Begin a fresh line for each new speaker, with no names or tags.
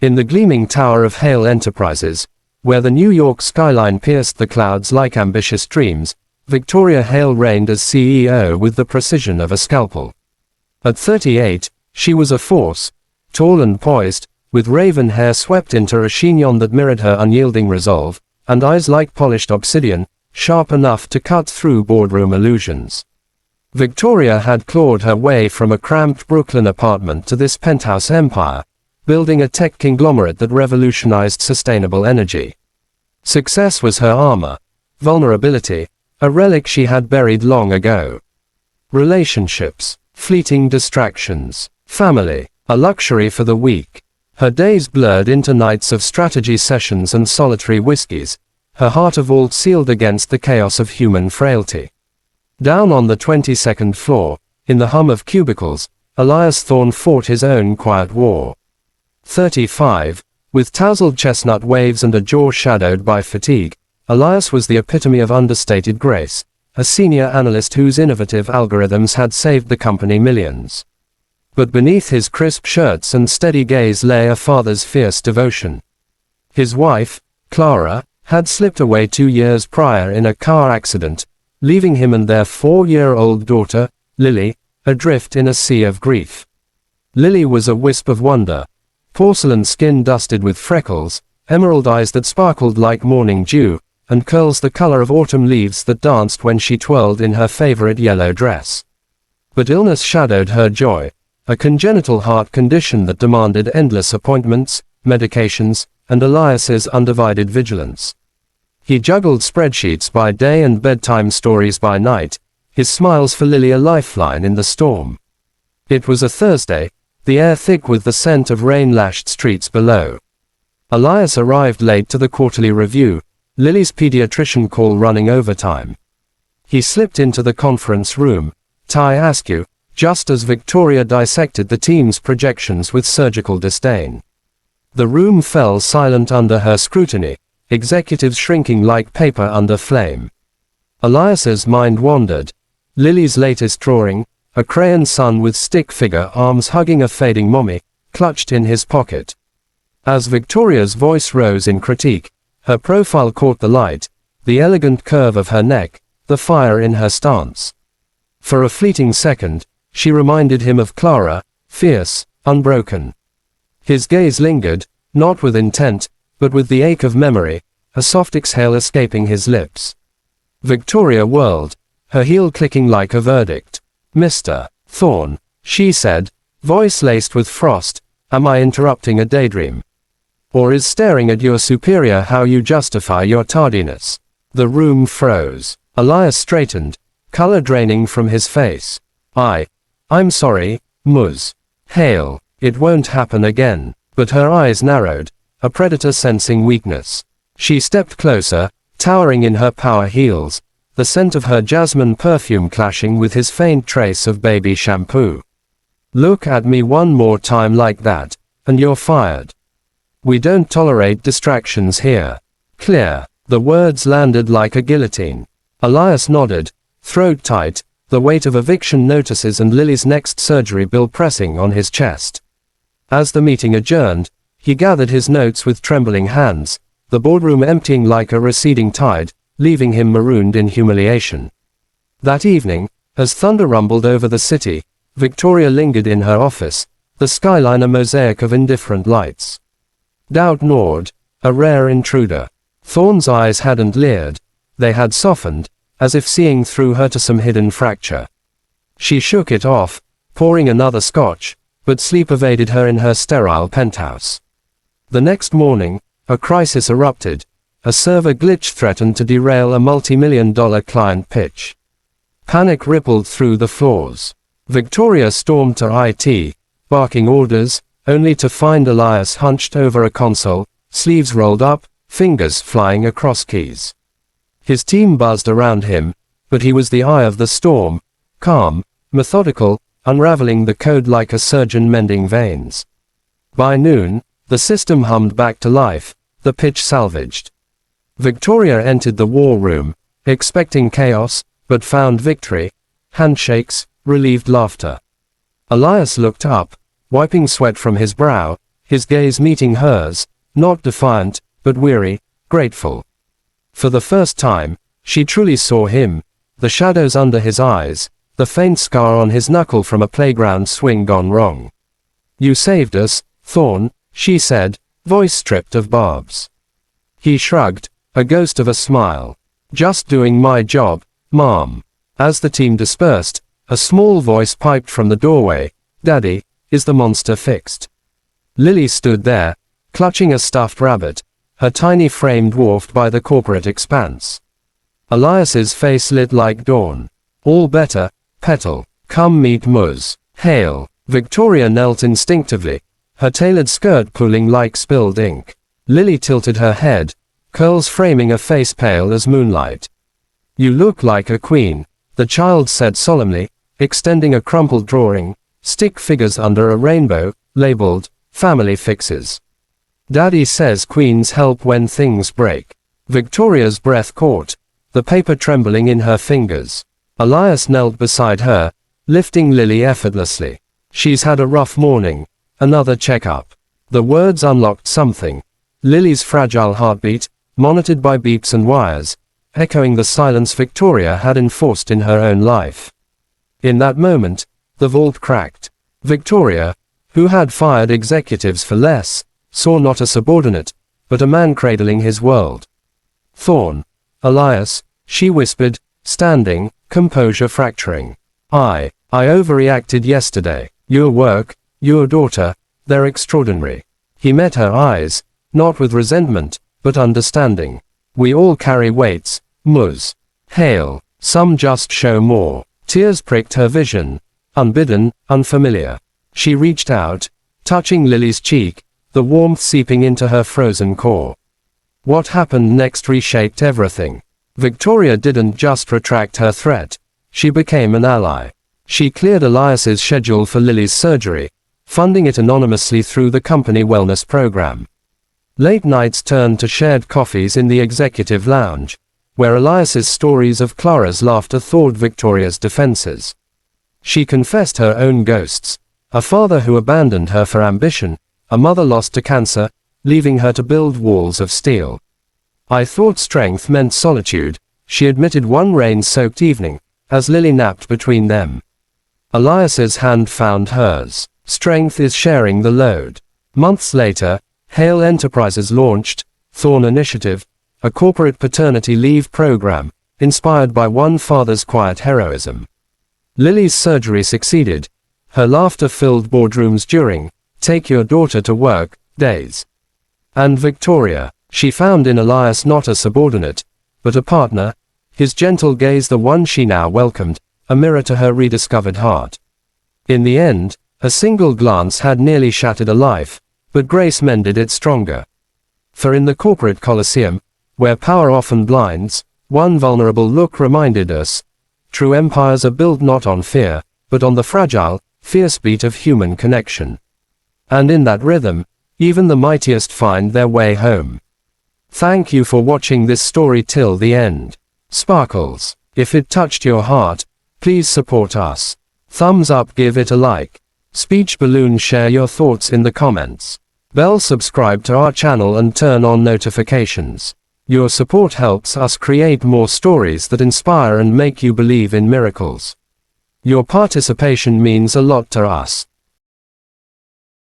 In the gleaming tower of Hale Enterprises, where the New York skyline pierced the clouds like ambitious dreams, Victoria Hale reigned as CEO with the precision of a scalpel. At 38, she was a force, tall and poised, with raven hair swept into a chignon that mirrored her unyielding resolve, and eyes like polished obsidian, sharp enough to cut through boardroom illusions. Victoria had clawed her way from a cramped Brooklyn apartment to this penthouse empire, building a tech conglomerate that revolutionized sustainable energy. Success was her armor, vulnerability, a relic she had buried long ago. Relationships, fleeting distractions, family, a luxury for the weak. Her days blurred into nights of strategy sessions and solitary whiskies, her heart a vault sealed against the chaos of human frailty. Down on the 22nd floor, in the hum of cubicles, Elias Thorne fought his own quiet war. 35, with tousled chestnut waves and a jaw shadowed by fatigue, Elias was the epitome of understated grace, a senior analyst whose innovative algorithms had saved the company millions. But beneath his crisp shirts and steady gaze lay a father's fierce devotion. His wife, Clara, had slipped away 2 years prior in a car accident, leaving him and their 4-year-old daughter, Lily, adrift in a sea of grief. Lily was a wisp of wonder, porcelain skin dusted with freckles, emerald eyes that sparkled like morning dew, and curls the color of autumn leaves that danced when she twirled in her favorite yellow dress. But illness shadowed her joy, a congenital heart condition that demanded endless appointments, medications, and Elias's undivided vigilance. He juggled spreadsheets by day and bedtime stories by night, his smiles for Lily a lifeline in the storm. It was a Thursday, the air thick with the scent of rain-lashed streets below. Elias arrived late to the quarterly review, Lily's pediatrician call running overtime. He slipped into the conference room, tie askew, just as Victoria dissected the team's projections with surgical disdain. The room fell silent under her scrutiny, executives shrinking like paper under flame. Elias's mind wandered. Lily's latest drawing, a crayon son with stick figure arms hugging a fading mommy, clutched in his pocket. As Victoria's voice rose in critique, her profile caught the light, the elegant curve of her neck, the fire in her stance. For a fleeting second, she reminded him of Clara, fierce, unbroken. His gaze lingered, not with intent, but with the ache of memory, a soft exhale escaping his lips. Victoria whirled, her heel clicking like a verdict. "Mr. Thorne," she said, voice laced with frost, "am I interrupting a daydream? Or is staring at your superior how you justify your tardiness?" The room froze. Elias straightened, color draining from his face. I'm sorry, Ms. Hale, it won't happen again." But her eyes narrowed, a predator sensing weakness. She stepped closer, towering in her power heels, the scent of her jasmine perfume clashing with his faint trace of baby shampoo. "Look at me one more time like that, and you're fired. We don't tolerate distractions here. Clear." The words landed like a guillotine. Elias nodded, throat tight, the weight of eviction notices and Lily's next surgery bill pressing on his chest. As the meeting adjourned, he gathered his notes with trembling hands, the boardroom emptying like a receding tide, leaving him marooned in humiliation. That evening, as thunder rumbled over the city, Victoria lingered in her office, the skyline a mosaic of indifferent lights. Doubt gnawed, a rare intruder. Thorne's eyes hadn't leered, they had softened, as if seeing through her to some hidden fracture. She shook it off, pouring another scotch, but sleep evaded her in her sterile penthouse. The next morning, a crisis erupted. A server glitch threatened to derail a multi-million-dollar client pitch. Panic rippled through the floors. Victoria stormed to IT, barking orders, only to find Elias hunched over a console, sleeves rolled up, fingers flying across keys. His team buzzed around him, but he was the eye of the storm, calm, methodical, unraveling the code like a surgeon mending veins. By noon, the system hummed back to life, the pitch salvaged. Victoria entered the war room, expecting chaos, but found victory, handshakes, relieved laughter. Elias looked up, wiping sweat from his brow, his gaze meeting hers, not defiant, but weary, grateful. For the first time, she truly saw him, the shadows under his eyes, the faint scar on his knuckle from a playground swing gone wrong. "You saved us, Thorn," she said, voice stripped of barbs. He shrugged, a ghost of a smile. "Just doing my job, Mom." As the team dispersed, a small voice piped from the doorway, "Daddy, is the monster fixed?" Lily stood there, clutching a stuffed rabbit, her tiny frame dwarfed by the corporate expanse. Elias's face lit like dawn. "All better, Petal. Come meet Muz. Hale." Victoria knelt instinctively, her tailored skirt pooling like spilled ink. Lily tilted her head, curls framing a face pale as moonlight. "You look like a queen," the child said solemnly, extending a crumpled drawing, stick figures under a rainbow, labeled, "Family Fixes." "Daddy says queens help when things break." Victoria's breath caught, the paper trembling in her fingers. Elias knelt beside her, lifting Lily effortlessly. "She's had a rough morning. Another checkup." The words unlocked something. Lily's fragile heartbeat, monitored by beeps and wires, echoing the silence Victoria had enforced in her own life. In that moment, the vault cracked. Victoria, who had fired executives for less, saw not a subordinate, but a man cradling his world. "Thorn. Elias," she whispered, standing, composure fracturing. I overreacted yesterday. Your work, your daughter, they're extraordinary." He met her eyes, not with resentment, but understanding. "We all carry weights, Muz. Hale. Some just show more." Tears pricked her vision. Unbidden, unfamiliar. She reached out, touching Lily's cheek, the warmth seeping into her frozen core. What happened next reshaped everything. Victoria didn't just retract her threat. She became an ally. She cleared Elias's schedule for Lily's surgery, funding it anonymously through the company wellness program. Late nights turned to shared coffees in the executive lounge, where Elias's stories of Clara's laughter thawed Victoria's defenses. She confessed her own ghosts, a father who abandoned her for ambition, a mother lost to cancer, leaving her to build walls of steel. "I thought strength meant solitude," she admitted one rain-soaked evening, as Lily napped between them. Elias's hand found hers. "Strength is sharing the load." Months later, Hale Enterprises launched Thorn Initiative, a corporate paternity leave program, inspired by one father's quiet heroism. Lily's surgery succeeded, her laughter-filled boardrooms during "Take Your Daughter to Work" days. And Victoria, she found in Elias not a subordinate, but a partner, his gentle gaze the one she now welcomed, a mirror to her rediscovered heart. In the end, a single glance had nearly shattered a life, but grace mended it stronger. For in the corporate coliseum, where power often blinds, one vulnerable look reminded us, true empires are built not on fear, but on the fragile, fierce beat of human connection. And in that rhythm, even the mightiest find their way home. Thank you for watching this story till the end. Sparkles. If it touched your heart, please support us. Thumbs up, give it a like. Speech balloon, share your thoughts in the comments. Bell, subscribe to our channel and turn on notifications. Your support helps us create more stories that inspire and make you believe in miracles. Your participation means a lot to us.